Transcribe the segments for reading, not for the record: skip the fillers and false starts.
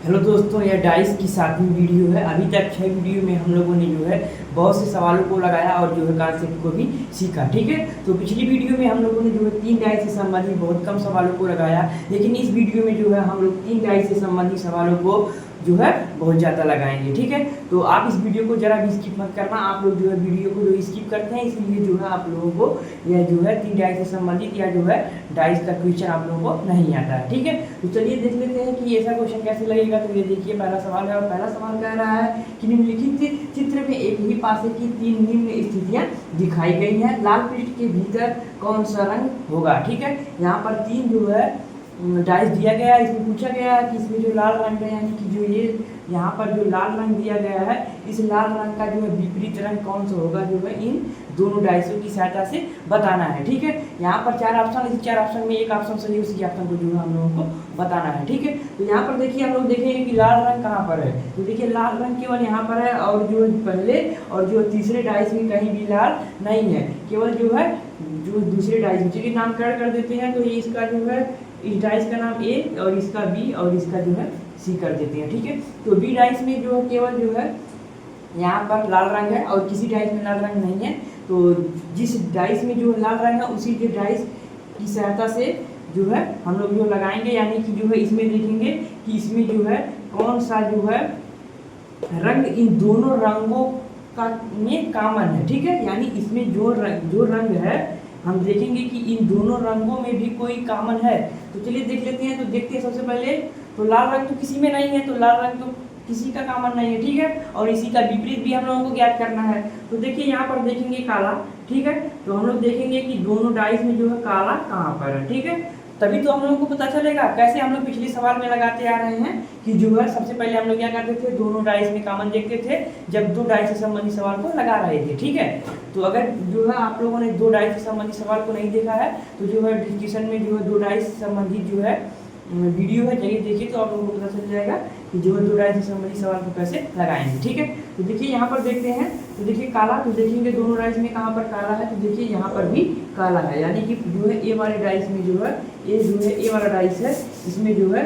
Hello दोस्तों, यह dice की 7वीं वीडियो है। अभी तक 6 वीडियो में हम लोगों ने जो है बहुत से सवालों को लगाया और जो है कॉन्सेप्ट को भी सीखा। ठीक है, तो पिछली वीडियो में हम लोगों ने जो है 3 डाइस से संबंधित बहुत कम सवालों को लगाया, लेकिन इस वीडियो में जो है हम लोग 3 डाइस से संबंधित सवालों को जो है बहुत ज़्यादा लगाएंगे। ठीक है, तो आप इस वीडियो को जरा भी स्किप मत करना। आप लोग जो है वीडियो को जो स्किप करते हैं, इसलिए जो है आप लोगों को यह जो है 3 डाइस से संबंधित या जो है डाइस का क्वेश्चन आप लोगों को नहीं आता है। ठीक है, तो चलिए देख लेते हैं कि ऐसा क्वेश्चन कैसे लगेगा। तो ये देखिए, पहला सवाल है और पहला सवाल कह रहा है कि निम्नलिखित चित्र में एक ही पासे की 3 निम्न स्थितियां दिखाई गई हैं। लाल पृष्ठ के भीतर कौन सा रंग होगा। ठीक है, यहाँ पर 3 जो है डाइस दिया गया है। इसमें पूछा गया है कि इसमें जो लाल रंग है, यानी कि जो ये यहाँ पर जो लाल रंग दिया गया है, इस लाल रंग का जो है विपरीत रंग कौन सा होगा, जो है इन दोनों डाइसों की सहायता से बताना है। ठीक है, यहाँ पर 4 ऑप्शन, इस 4 ऑप्शन में एक ऑप्शन सही है, उसी ऑप्शन को जो है हम लोगों को बताना है। ठीक है, तो यहाँ पर देखिए, हम लोग देखेंगे कि लाल रंग कहाँ पर है। तो देखिए, लाल रंग केवल यहाँ पर है, और जो पहले और जो तीसरे डाइस में कहीं भी लाल नहीं है, केवल जो है जो दूसरे डाइस में। चलिए नामकरण कर देते हैं। तो ये इसका जो है इस डाइस का नाम ए और इसका बी और इसका जो है सी कर देते हैं। ठीक है, तो बी डाइस में जो केवल जो है यहाँ पर लाल रंग है और किसी डाइस में लाल रंग नहीं है। तो जिस डाइस में जो लाल रंग है, उसी के डाइस की सहायता से जो है हम लोग जो लगाएंगे, यानी कि जो है इसमें देखेंगे कि इसमें जो है कौन सा जो है रंग इन दोनों रंगों का में कॉमन है। ठीक है, यानी इसमें जो रंग है, हम देखेंगे कि इन दोनों रंगों में भी कोई कॉमन है। तो चलिए देख लेते हैं। तो देखते हैं सबसे पहले, तो लाल रंग तो किसी में नहीं है, तो लाल रंग तो किसी का कॉमन नहीं है। ठीक है, और इसी का विपरीत भी हम लोगों को ज्ञात करना है। तो देखिए, यहाँ पर देखेंगे काला। ठीक है, तो हम लोग देखेंगे कि दोनों डाइस में जो है काला कहाँ पर है। ठीक है, तभी तो हम लोगों को पता चलेगा। कैसे हम लोग पिछले सवाल में लगाते आ रहे हैं कि जो है सबसे पहले हम लोग क्या करते थे, दोनों डाइस में कॉमन देखते थे जब 2 डाइस से संबंधित सवाल को लगा रहे थे। ठीक है, तो अगर जो है आप लोगों ने 2 डाइस से संबंधित सवाल को नहीं देखा है, तो जो है डिस्क्रिप्शन में जो है 2 डाइस से संबंधित जो है वीडियो है, जाइए देखिए, तो आप लोगों को पता चल जाएगा कि जो है 2 डाइस से संबंधित सवाल को कैसे लगाएंगे। ठीक है, तो देखिए यहाँ पर देखते हैं। तो देखिए काला, तो देखेंगे दोनों डाइस में कहाँ पर काला है। तो देखिए यहाँ पर भी काला है, यानी कि जो है ए वाले डाइस में जो है ए वाला डाइस है, इसमें जो है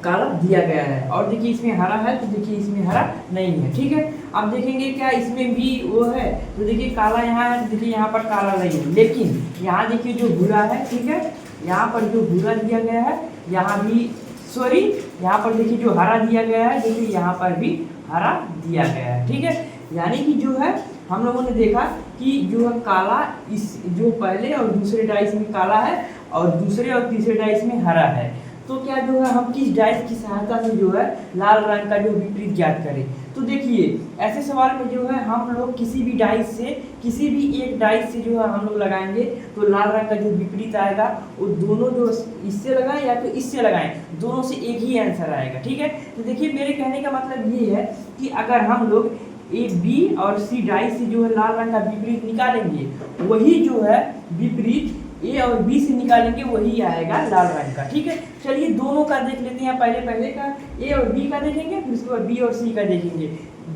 काला दिया गया है। और देखिए इसमें हरा है, तो देखिए इसमें हरा नहीं है। ठीक है, अब देखेंगे क्या इसमें भी वो है। तो देखिए काला यहाँ है, तो देखिए यहाँ पर काला नहीं है, लेकिन यहाँ देखिए जो भूरा है। ठीक है, यहाँ पर जो भूरा दिया गया है, यहाँ भी सॉरी यहाँ पर देखिए जो हरा दिया गया है, देखिए यहाँ पर भी हरा दिया गया है। ठीक है, यानी कि जो है हम लोगों ने देखा कि जो है काला इस जो पहले और दूसरे डाइस में काला है और दूसरे और तीसरे डाइस में हरा है। तो क्या जो है हम किस डाइस की सहायता से जो है लाल रंग का जो विपरीत ज्ञात करें। तो देखिए ऐसे सवाल में जो है हम लोग किसी भी डाइस से, किसी भी एक डाइस से जो है हम लोग लगाएंगे, तो लाल रंग का जो विपरीत आएगा वो दोनों जो इससे लगाएं या तो इससे लगाएं, दोनों से एक ही आंसर आएगा। ठीक है, तो देखिए मेरे कहने का मतलब ये है कि अगर हम लोग ए बी और सी डाइस से जो है लाल रंग का विपरीत निकालेंगे, वही जो है विपरीत ए और बी से निकालेंगे, वही आएगा लाल रंग का। ठीक है, चलिए दोनों का देख लेते हैं। पहले का ए और बी का देखेंगे, फिर उसके बाद बी और सी का देखेंगे।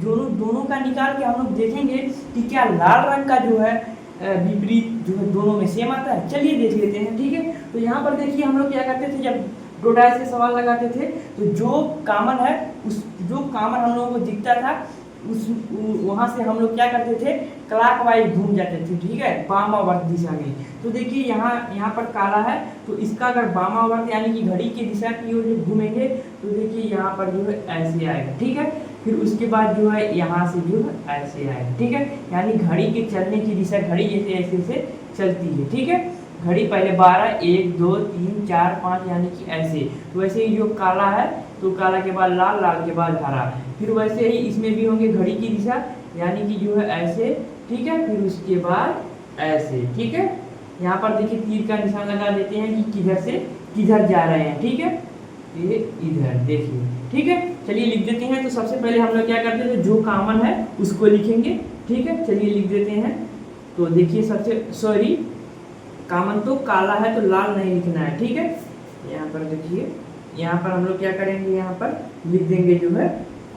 दोनों का निकाल के हम लोग देखेंगे कि क्या लाल रंग का जो है विपरीत जो है दोनों में सेम आता है। चलिए देख लेते हैं। ठीक है, तो यहाँ पर देखिए हम लोग क्या करते थे, जब 2 डाइस से सवाल लगाते थे, तो जो कॉमन है, उस जो कॉमन हम लोगों को दिखता था उस वहाँ से हम लोग क्या करते थे, क्लॉकवाइज घूम जाते थे। ठीक है, वामावर्त दिशा में। तो देखिए यहाँ पर काला है, तो इसका अगर वामावर्त यानी कि घड़ी की दिशा की ओर घूमेंगे, तो देखिए यहाँ पर जो है ऐसे आएगा। ठीक है, फिर उसके बाद जो है यहाँ से जो है ऐसे आएगा। ठीक है, यानी घड़ी के चलने की दिशा, घड़ी जैसे ऐसे से चलती है। ठीक है, घड़ी पहले 12 1 2 3 4 5 यानी कि ऐसे। तो वैसे ही जो काला है, तो काला के बाद लाल, लाल के बाद हरा। फिर वैसे ही इसमें भी होंगे घड़ी की दिशा, यानी कि जो है ऐसे। ठीक है, फिर उसके बाद ऐसे। ठीक है, यहाँ पर देखिए तीर का निशान लगा देते हैं कि किधर से किधर जा रहे हैं। ठीक है, ये इधर देखिए। ठीक है, चलिए लिख देते हैं। तो सबसे पहले हम लोग क्या करते थे, जो कॉमन है उसको लिखेंगे। ठीक है, चलिए लिख देते हैं। तो देखिए सबसे कॉमन तो काला है, तो लाल नहीं लिखना है। ठीक है, यहाँ पर देखिए, यहाँ पर हम लोग क्या करेंगे, यहाँ पर लिख देंगे जो है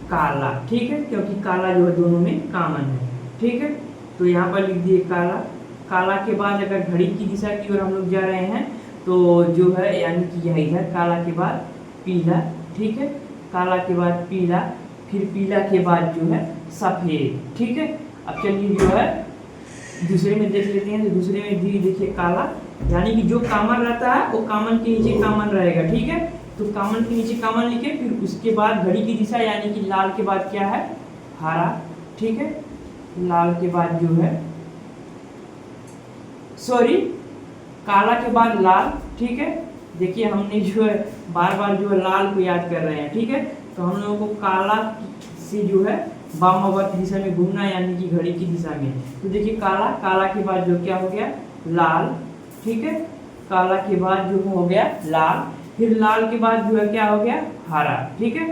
काला। ठीक है, क्योंकि काला जो है दोनों में कॉमन है। ठीक है, तो यहाँ पर लिख दिए काला। काला के बाद अगर घड़ी की दिशा की ओर हम लोग जा रहे हैं, तो जो है यानी कि यह इधर, काला के बाद पीला। ठीक है, काला के बाद पीला, फिर पीला के बाद जो है सफ़ेद, ठीक है। अब चलिए जो है दूसरे में देख लेते हैं। तो दूसरे में भी देखिए काला, यानी कि जो कॉमन रहता है वो कॉमन के नीचे कॉमन रहेगा, ठीक है। तो कॉमन के नीचे कॉमन लिखे, फिर उसके बाद घड़ी की दिशा, यानी कि लाल के बाद क्या है, हरा, ठीक है। लाल के बाद जो है काला के बाद लाल, ठीक है। देखिए हमने जो है बार बार जो है लाल को याद कर रहे हैं, ठीक है। तो हम लोगों को काला से जो है वामावर्त दिशा में घूमना, यानी कि घड़ी की दिशा में। तो देखिए काला के बाद जो क्या हो गया, लाल, ठीक है। काला के बाद जो हो गया लाल, फिर लाल के बाद जो है क्या हो गया, हरा, ठीक है।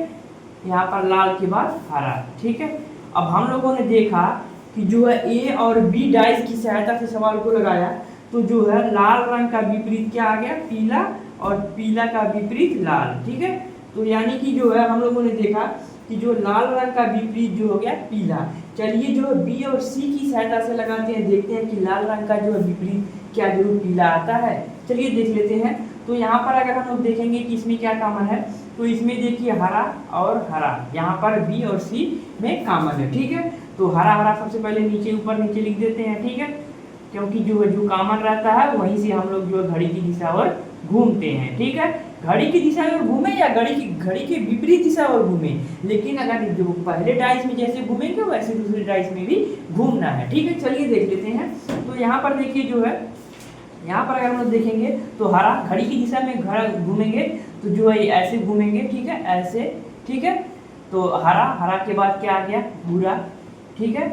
यहाँ पर लाल के बाद हरा, ठीक है। अब हम लोगों ने देखा कि जो है ए और बी डाइस की सहायता से सवाल को लगाया, तो जो है लाल रंग का विपरीत क्या आ गया, पीला, और पीला का विपरीत लाल, ठीक है। तो यानी कि जो है हम लोगों ने देखा कि जो लाल रंग का विपरीत जो हो गया पीला। चलिए जो है बी और सी की सहायता से लगाते हैं, देखते हैं कि लाल रंग का जो है विपरीत क्या जो पीला आता है। चलिए देख लेते हैं। तो यहाँ पर अगर हम लोग देखेंगे कि इसमें क्या कॉमन है, तो इसमें देखिए हरा और हरा, यहाँ पर बी और सी में कॉमन है, ठीक है। तो हरा हरा सबसे पहले नीचे ऊपर नीचे लिख देते हैं, ठीक है, क्योंकि जो है जो कॉमन रहता है वहीं से हम लोग जो है घड़ी की दिशा और घूमते हैं, ठीक है। घड़ी की दिशा में घूमे या घड़ी के विपरीत दिशा और घूमे, लेकिन अगर जो पहले डाइस में जैसे घूमेंगे वैसे दूसरे डाइस में भी घूमना है, ठीक है। चलिए देख लेते हैं। तो यहाँ पर देखिए जो है, यहाँ पर अगर हम लोग देखेंगे तो हरा घड़ी की दिशा में घर घूमेंगे तो जो है ऐसे घूमेंगे, ठीक है, ऐसे, ठीक है। तो हरा के बाद क्या आ गया, भूरा, ठीक है।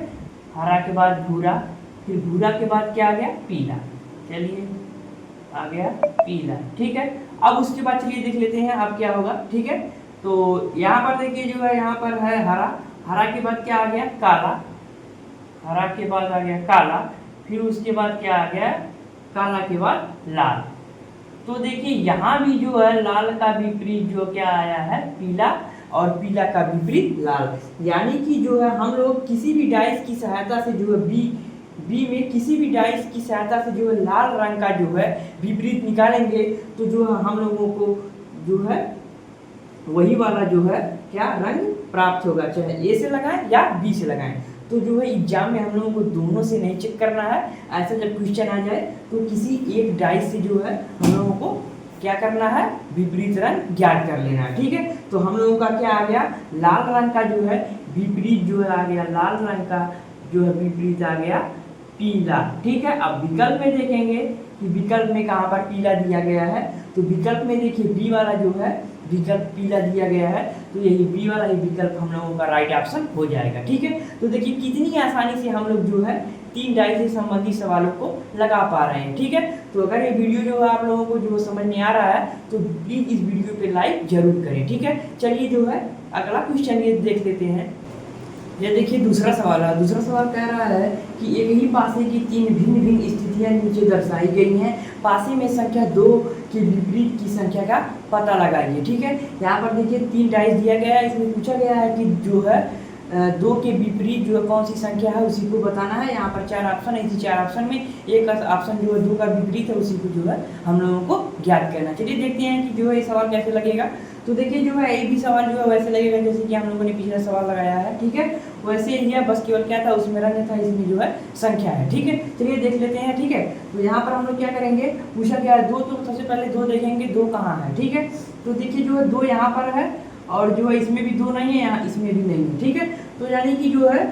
हरा के बाद भूरा, फिर भूरा के बाद क्या आ गया, पीला, चलिए आ गया पीला, ठीक है। अब उसके बाद चलिए देख लेते हैं अब क्या होगा, ठीक है। तो यहाँ पर देखिए जो है यहाँ पर है हरा के बाद क्या आ गया, काला, हरा के बाद आ गया काला, फिर उसके बाद क्या आ गया, काला के बाद लाल। तो देखिए यहाँ भी जो है लाल का विपरीत जो क्या आया है, पीला, और पीला का विपरीत लाल। यानी कि जो है हम लोग किसी भी डाइस की सहायता से जो है बी में किसी भी डाइस की सहायता से जो है लाल रंग का जो है विपरीत निकालेंगे, तो जो है हम लोगों को जो है वही वाला जो है क्या रंग प्राप्त होगा, चाहे ए से लगाएं या बी से लगाएं। तो जो है एग्जाम में हम लोगों को दोनों से नहीं चेक करना है। ऐसा जब क्वेश्चन आ जाए तो किसी एक डाइस से जो है हम लोगों को क्या करना है, विपरीत रंग ज्ञात कर लेना है, ठीक है। तो हम लोगों का क्या आ गया, लाल रंग का जो है विपरीत जो है आ गया, लाल रंग का जो है विपरीत आ गया पीला, ठीक है। अब विकल्प में देखेंगे कि विकल्प में कहाँ पर पीला दिया गया है, तो विकल्प में देखिए बी वाला जो है विकल्प पीला दिया गया है, तो यही बी वाला ही विकल्प हम लोगों का राइट ऑप्शन हो जाएगा, ठीक है। तो देखिए कितनी आसानी से हम लोग जो है 3 डाइस से संबंधित सवालों को लगा पा रहे हैं, ठीक है। तो अगर ये वीडियो जो है आप लोगों को जो समझ में आ रहा है तो प्लीज़ इस वीडियो पे लाइक जरूर करें, ठीक है। चलिए जो है अगला क्वेश्चन ये देख लेते हैं। ये देखिए दूसरा सवाल है। दूसरा सवाल कह रहा है कि एक ही पासे की 3 भिन्न भिन्न स्थितियां नीचे दर्शाई गई हैं, पासे में संख्या 2 के विपरीत की संख्या का पता लगाइए, ठीक है। यहाँ पर देखिए 3 डाइस दिया गया है, इसमें पूछा गया है कि जो है 2 के विपरीत जो है कौन सी संख्या है उसी को बताना है। यहाँ पर 4 ऑप्शन है, इसी 4 ऑप्शन में एक ऑप्शन जो है 2 का विपरीत है, उसी को जो है हम लोगों को ज्ञात करना। चलिए देखते हैं कि जो है ये सवाल कैसे लगेगा। तो देखिए जो है एक भी सवाल जो है वैसे लगेगा जैसे कि हम लोगों ने पिछला सवाल लगाया है, ठीक है, वैसे ही है, बस केवल क्या था उसमें रंग था, इसमें जो है संख्या है, ठीक है। चलिए देख लेते हैं, ठीक है। तो यहाँ पर हम लोग क्या करेंगे, पूछा गया है 2, तो सबसे पहले 2 देखेंगे, 2 कहाँ है, ठीक है। तो देखिए जो है 2 यहाँ पर है और जो है इसमें भी 2 नहीं है, यहाँ इसमें भी नहीं है, ठीक है। तो यानी कि जो है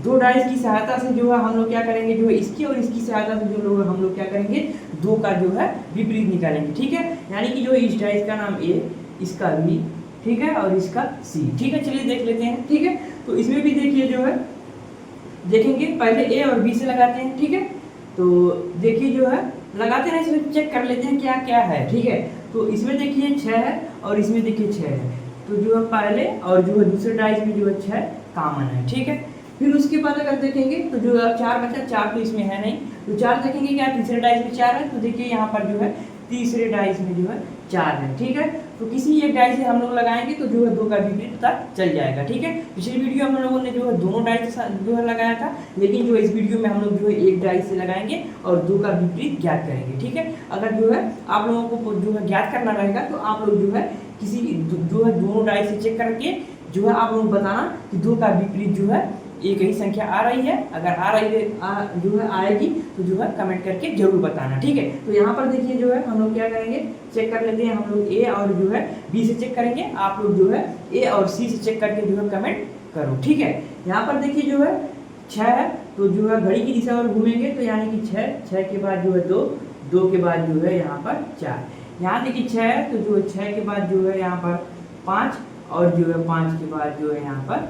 2 डाइस की सहायता से जो है हम लोग क्या करेंगे, जो है इसकी और इसकी सहायता से जो लोग हम लोग क्या करेंगे 2 का जो है विपरीत निकालेंगे, ठीक है। यानी कि जो इस डाइस का नाम ए, इसका बी, ठीक है, और इसका सी, ठीक है। चलिए देख लेते हैं, ठीक है। तो इसमें भी देखिए जो है देखेंगे पहले ए और बी से लगाते हैं, ठीक है। तो देखिए जो है लगाते हैं, इसमें चेक कर लेते हैं क्या क्या है, ठीक है। तो इसमें देखिए 6 है और इसमें देखिए 6 है, तो जो है पहले और जो है दूसरे डाइस में जो है 6 कॉमन है, ठीक है। फिर उसके बाद अगर देखेंगे तो जो 4 बचा, 4 तो इसमें है नहीं, तो 4 देखेंगे क्या तीसरे डाइस में 4 है, तो देखिए यहाँ पर जो है तीसरे डाइस में जो है 4 है, ठीक है। तो किसी एक डाइस से हम लोग लगाएंगे तो जो है 2 का विपरीत पता चल जाएगा, ठीक है। पिछली वीडियो हम लोगों ने जो है दोनों डाइस जो है लगाया था, लेकिन जो इस वीडियो में हम लोग जो है एक डाइस से लगाएंगे और 2 का विपरीत ज्ञात करेंगे, ठीक है। अगर जो है आप लोगों को जो है ज्ञात करना रहेगा तो आप लोग जो है किसी जो है दोनों डाइस से चेक करके जो है आप लोग बताना कि 2 का विपरीत जो है एक ही संख्या आ रही है। अगर आ रही है जो है आएगी तो जो है कमेंट करके जरूर बताना, ठीक है। तो यहाँ पर देखिए जो है हम लोग क्या करेंगे, चेक कर लेते हैं। हम लोग ए और जो है बी से चेक करेंगे, आप लोग जो है ए और सी से चेक करके जो है कमेंट करो, ठीक है। यहाँ पर देखिए जो है 6 है तो जो है घड़ी की दिशा और घूमेंगे तो यानी कि 6 के बाद जो है 2 के बाद जो है यहाँ पर 4। यहाँ देखिए 6 है तो जो है 6 के बाद जो है यहाँ पर 5 और जो है 5 के बाद जो है यहाँ पर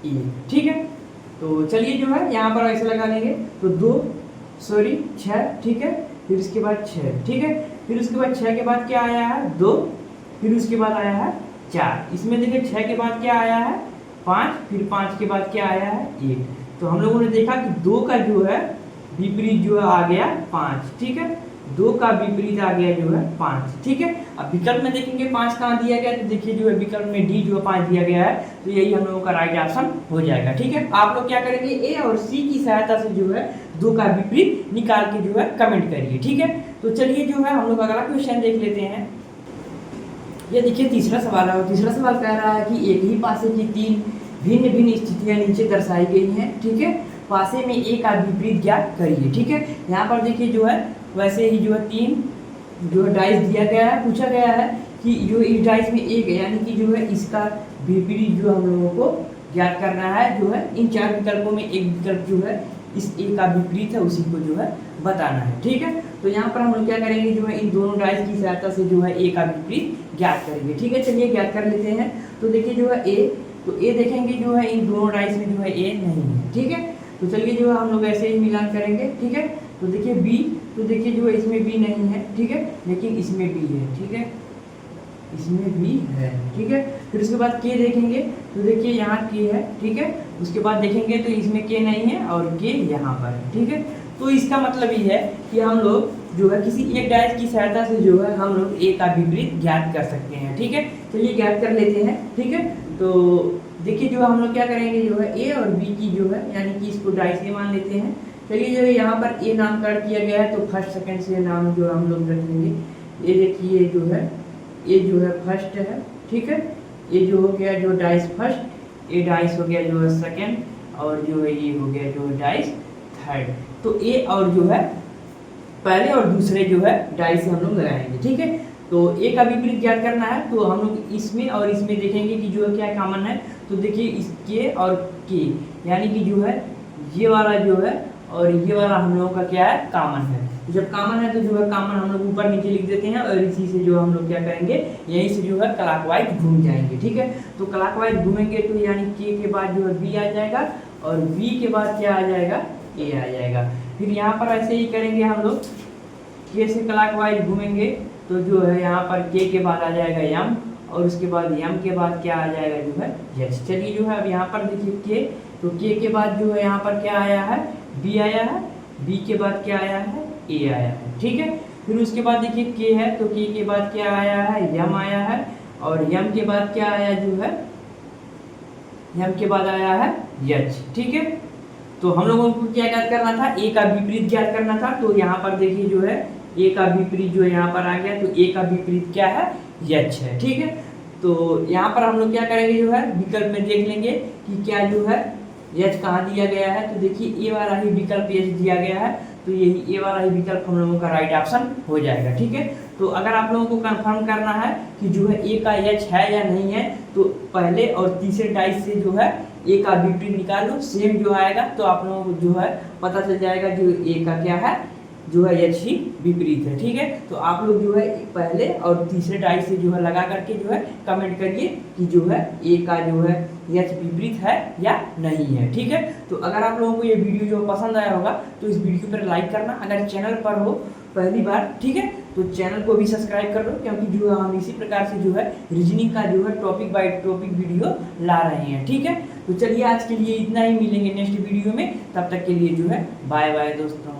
1, ठीक है। तो चलिए जो है यहाँ पर ऐसे लगा लेंगे तो 6, ठीक है। फिर उसके बाद 6, ठीक है। फिर उसके बाद 6 के बाद क्या आया है 2, फिर उसके बाद आया है 4। इसमें देखिए 6 के बाद क्या आया है 5, फिर 5 के बाद क्या आया है 1। तो हम लोगों ने देखा कि 2 का जो है विपरीत जो है आ गया 5, ठीक है। 2 का विपरीत आ गया जो है 5, ठीक है। अब विकल्प में देखेंगे 5 कहाँ दिया गया, तो देखिए जो है विकल्प में डी जो है 5 दिया गया है, तो यही हम लोगों का राइट ऑप्शन हो जाएगा, ठीक है। आप लोग क्या करेंगे ए और सी की सहायता से जो है 2 का विपरीत निकाल के जो है कमेंट करिए, ठीक है। तो चलिए जो है हम लोग अगला क्वेश्चन देख लेते हैं। ये देखिए तीसरा सवाल है, तीसरा सवाल कह रहा है कि एक ही पासे की 3 भिन्न भिन्न स्थितियां नीचे दर्शाई गई हैं, ठीक है। पासे में ए का विपरीत ज्ञात करिए, ठीक है। यहाँ पर देखिए जो है वैसे ही जो है 3 जो है डाइस दिया गया है, पूछा गया है कि जो इस डाइस में एक यानी कि जो है इसका विपरीत जो हम लोगों को ज्ञात करना है। जो है इन 4 विकल्पों में एक विकल्प जो है इस ए का विपरीत है, उसी को जो है बताना है, ठीक है। तो यहाँ पर हम लोग क्या करेंगे जो है इन दोनों डाइस की सहायता से जो है ए का विपरीत ज्ञात करेंगे, ठीक है। चलिए ज्ञात कर लेते हैं। तो देखिए जो है ए, तो ए देखेंगे जो है इन दोनों डाइस में जो है ए नहीं है, ठीक है। तो चलिए जो है हम लोग ऐसे ही मिलान करेंगे, ठीक है। तो देखिए बी, तो देखिए जो है इसमें बी नहीं है, ठीक है, लेकिन इसमें बी है, ठीक है, इसमें बी है, ठीक है। फिर उसके बाद के देखेंगे तो देखिए यहाँ के है, ठीक है। उसके बाद देखेंगे तो इसमें के नहीं है और के यहाँ पर है, ठीक है। तो इसका मतलब ये है कि हम लोग जो है किसी एक डाइस की सहायता से जो है हम लोग ए का विपरीत ज्ञात कर सकते हैं, ठीक है। चलिए ज्ञात कर लेते हैं, ठीक है। तो देखिए जो हम लोग क्या करेंगे जो है ए और बी की जो है यानी कि इसको डाइस ए मान लेते हैं। चलिए जो है यहाँ पर ए नामकरण किया गया है तो फर्स्ट सेकंड से नाम जो हम लोग रखेंगे। ए देखिए जो है ए जो है फर्स्ट है, ठीक है। ए जो हो गया जो डाइस फर्स्ट, ए डाइस हो गया जो है सेकंड, और जो है ये हो गया जो है डाइस थर्ड। तो ए और जो है पहले और दूसरे जो है डाइस हम लोग लगाएंगे, ठीक है। तो ए का विपरीत ज्ञात करना है तो हम लोग इसमें और इसमें देखेंगे कि जो है क्या कॉमन है। तो देखिए इसके और के यानी कि जो है ये वाला जो है और ये वाला हम लोगों का क्या है कॉमन है। तो जब कॉमन है तो जो है कॉमन हम लोग ऊपर नीचे लिख देते हैं और इसी से जो हम लोग क्या करेंगे यहीं से जो है क्लॉकवाइज घूम जाएंगे, ठीक है। तो क्लॉकवाइज घूमेंगे तो यानी के बाद जो है बी आ जाएगा और बी के बाद क्या आ जाएगा ए आ जाएगा। फिर यहाँ पर ऐसे ही करेंगे हम लोग, के से क्लॉकवाइज घूमेंगे तो जो है यहाँ पर के बाद आ जाएगा यम और उसके बाद यम के बाद क्या आ जाएगा जो है यस। चलिए जो है अब यहाँ पर देखिए के, तो के बाद जो है यहाँ पर क्या आया है बी आया है, बी के बाद क्या आया है ए आया है, ठीक है। फिर उसके बाद देखिए के है तो के बाद क्या आया है यम आया है और यम के बाद क्या आया जो है यम के बाद आया है यच, ठीक है। तो हम लोगों को क्या ज्ञात करना था ए का विपरीत ज्ञात करना था। तो यहाँ पर देखिए जो है ए का विपरीत जो यहाँ पर आ गया तो ए का विपरीत क्या है यच है, ठीक है। तो यहाँ पर हम लोग क्या करेंगे जो है विकल्प में देख लेंगे कि क्या जो है यच कहाँ दिया गया है। तो देखिए ए वाला ही विकल्प यच दिया गया है तो यही ए वाला ही विकल्प हम लोगों का राइट ऑप्शन हो जाएगा, ठीक है। तो अगर आप लोगों को कंफर्म करना है कि जो है ए का एच है या नहीं है तो पहले और तीसरे डाइस से जो है ए का विपरीत निकाल लो, सेम जो आएगा तो आप लोगों को जो है पता चल जाएगा जो ए का क्या है जो है एच ही विपरीत है, ठीक है। तो आप लोग जो है पहले और तीसरे डाइस से जो है लगा करके जो है कमेंट करिए कि जो है ए का जो है एच विपरीत है या नहीं है, ठीक है। तो अगर आप लोगों को ये वीडियो जो पसंद आया होगा तो इस वीडियो पर लाइक करना, अगर चैनल पर हो पहली बार, ठीक है, तो चैनल को भी सब्सक्राइब कर लो क्योंकि जो है हम इसी प्रकार से जो है रीजनिंग का जो है टॉपिक बाय टॉपिक वीडियो ला रहे हैं, ठीक है। तो चलिए आज के लिए इतना ही, मिलेंगे नेक्स्ट वीडियो में, तब तक के लिए जो है बाय बाय दोस्तों।